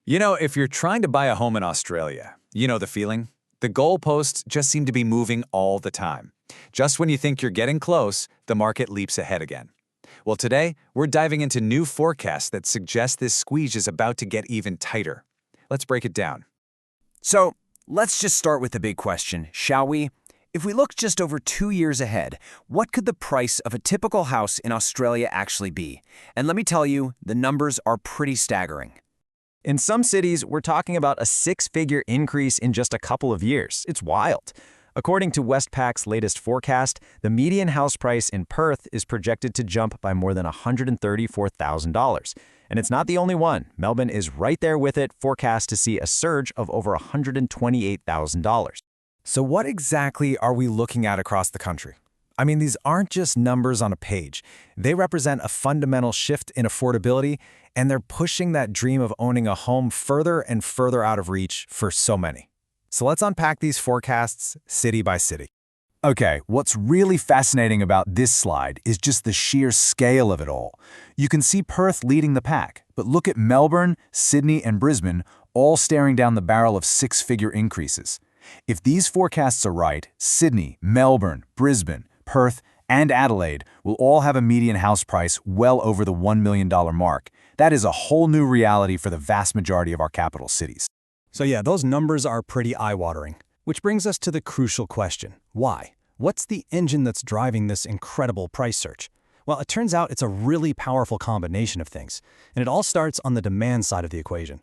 If you're trying to buy a home in Australia, you know the feeling. The goalposts just seem to be moving all the time. Just when you think you're getting close, the market leaps ahead again. Well, today, we're diving into new forecasts that suggest this squeeze is about to get even tighter. Let's break it down. So, let's just start with the big question, shall we? If we look just over 2 years ahead, what could the price of a typical house in Australia actually be? And let me tell you, the numbers are pretty staggering. In some cities, we're talking about a six-figure increase in just a couple of years. It's wild. According to Westpac's latest forecast, the median house price in Perth is projected to jump by more than $134,000. And it's not the only one. Melbourne is right there with it, forecast to see a surge of over $128,000. So what exactly are we looking at across the country? I mean, these aren't just numbers on a page. They represent a fundamental shift in affordability, and they're pushing that dream of owning a home further and further out of reach for so many. So let's unpack these forecasts city by city. Okay, what's really fascinating about this slide is just the sheer scale of it all. You can see Perth leading the pack, but look at Melbourne, Sydney, and Brisbane all staring down the barrel of six-figure increases. If these forecasts are right, Sydney, Melbourne, Brisbane, Perth, and Adelaide will all have a median house price well over the $1 million mark. That is a whole new reality for the vast majority of our capital cities. So yeah, those numbers are pretty eye-watering. Which brings us to the crucial question, why? What's the engine that's driving this incredible price surge? Well, it turns out it's a really powerful combination of things, and it all starts on the demand side of the equation.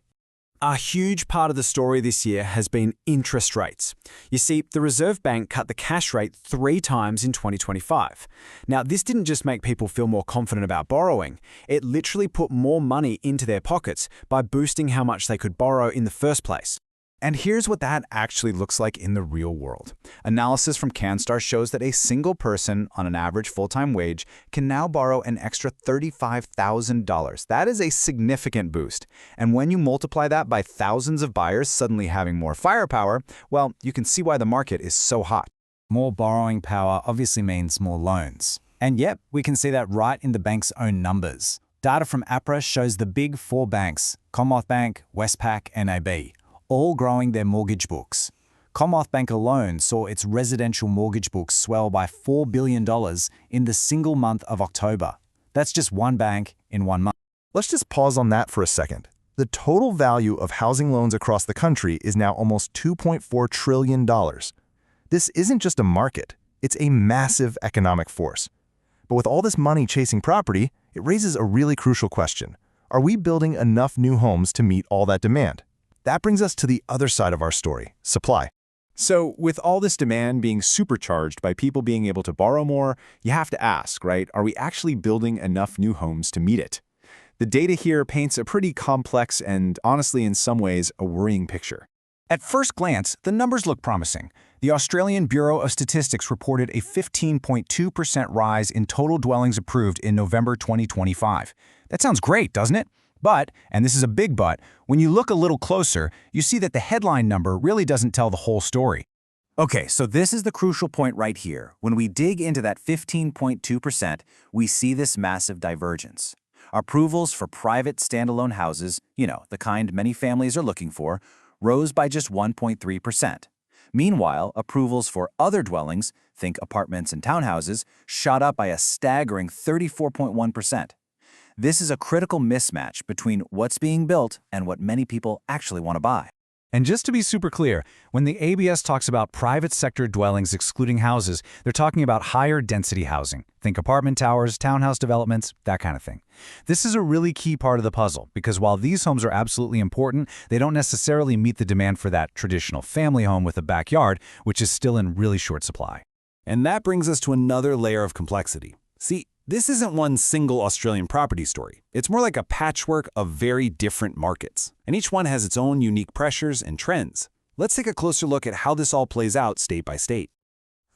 A huge part of the story this year has been interest rates. You see, the Reserve Bank cut the cash rate 3 times in 2025. Now, this didn't just make people feel more confident about borrowing. It literally put more money into their pockets by boosting how much they could borrow in the first place. And here's what that actually looks like in the real world. Analysis from CanStar shows that a single person on an average full-time wage can now borrow an extra $35,000. That is a significant boost. And when you multiply that by thousands of buyers suddenly having more firepower, well, you can see why the market is so hot. More borrowing power obviously means more loans. And yep, we can see that right in the bank's own numbers. Data from APRA shows the big 4 banks, Commonwealth Bank, Westpac, and NAB, all growing their mortgage books. Commonwealth Bank alone saw its residential mortgage books swell by $4 billion in the single month of October. That's just one bank in 1 month. Let's just pause on that for a second. The total value of housing loans across the country is now almost $2.4 trillion. This isn't just a market, it's a massive economic force. But with all this money chasing property, it raises a really crucial question. Are we building enough new homes to meet all that demand? That brings us to the other side of our story, supply. So with all this demand being supercharged by people being able to borrow more, you have to ask, right, are we actually building enough new homes to meet it? The data here paints a pretty complex and, honestly, in some ways, a worrying picture. At first glance, the numbers look promising. The Australian Bureau of Statistics reported a 15.2% rise in total dwellings approved in November 2025. That sounds great, doesn't it? But, and this is a big but, when you look a little closer, you see that the headline number really doesn't tell the whole story. Okay, so this is the crucial point right here. When we dig into that 15.2%, we see this massive divergence. Approvals for private standalone houses, the kind many families are looking for, rose by just 1.3%. Meanwhile, approvals for other dwellings, think apartments and townhouses, shot up by a staggering 34.1%. This is a critical mismatch between what's being built and what many people actually want to buy. And just to be super clear, when the ABS talks about private sector dwellings excluding houses, they're talking about higher density housing. Think apartment towers, townhouse developments, that kind of thing. This is a really key part of the puzzle, because while these homes are absolutely important, they don't necessarily meet the demand for that traditional family home with a backyard, which is still in really short supply. And that brings us to another layer of complexity. See, this isn't one single Australian property story. It's more like a patchwork of very different markets. And each one has its own unique pressures and trends. Let's take a closer look at how this all plays out state by state.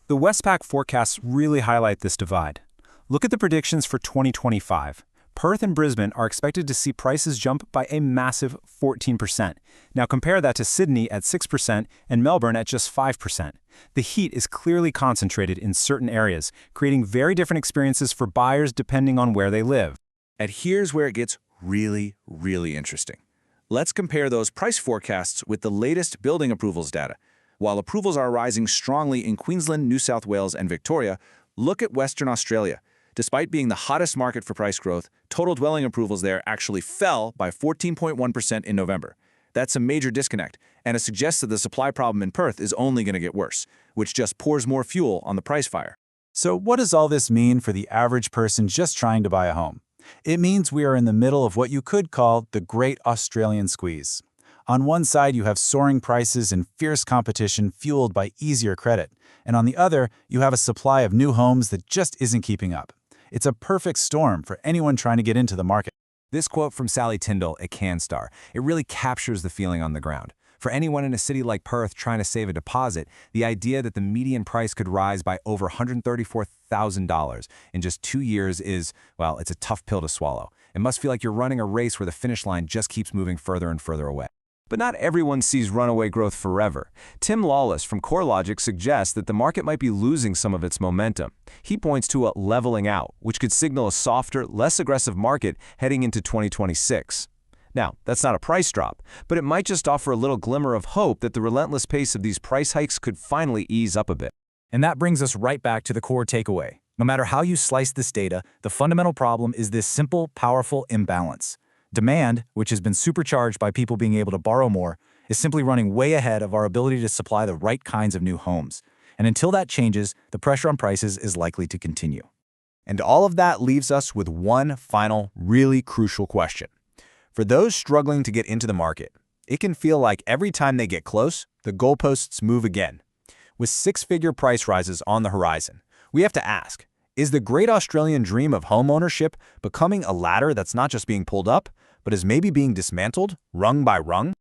The Westpac forecasts really highlight this divide. Look at the predictions for 2025. Perth and Brisbane are expected to see prices jump by a massive 14%. Now compare that to Sydney at 6% and Melbourne at just 5%. The heat is clearly concentrated in certain areas, creating very different experiences for buyers depending on where they live. And here's where it gets really, really interesting. Let's compare those price forecasts with the latest building approvals data. While approvals are rising strongly in Queensland, New South Wales, and Victoria, look at Western Australia. Despite being the hottest market for price growth, total dwelling approvals there actually fell by 14.1% in November. That's a major disconnect, and it suggests that the supply problem in Perth is only going to get worse, which just pours more fuel on the price fire. So what does all this mean for the average person just trying to buy a home? It means we are in the middle of what you could call the Great Australian Squeeze. On one side, you have soaring prices and fierce competition fueled by easier credit, and on the other, you have a supply of new homes that just isn't keeping up. It's a perfect storm for anyone trying to get into the market. This quote from Sally Tyndall at CanStar, it really captures the feeling on the ground. For anyone in a city like Perth trying to save a deposit, the idea that the median price could rise by over $134,000 in just 2 years is, well, it's a tough pill to swallow. It must feel like you're running a race where the finish line just keeps moving further and further away. But not everyone sees runaway growth forever. Tim Lawless from CoreLogic suggests that the market might be losing some of its momentum. He points to a leveling out, which could signal a softer, less aggressive market heading into 2026. Now, that's not a price drop, but it might just offer a little glimmer of hope that the relentless pace of these price hikes could finally ease up a bit. And that brings us right back to the core takeaway. No matter how you slice this data, the fundamental problem is this simple, powerful imbalance. Demand, which has been supercharged by people being able to borrow more, is simply running way ahead of our ability to supply the right kinds of new homes. And until that changes, the pressure on prices is likely to continue. And all of that leaves us with one final, really crucial question. For those struggling to get into the market, it can feel like every time they get close, the goalposts move again. With six-figure price rises on the horizon, we have to ask, is the great Australian dream of homeownership becoming a ladder that's not just being pulled up, but is maybe being dismantled, rung by rung?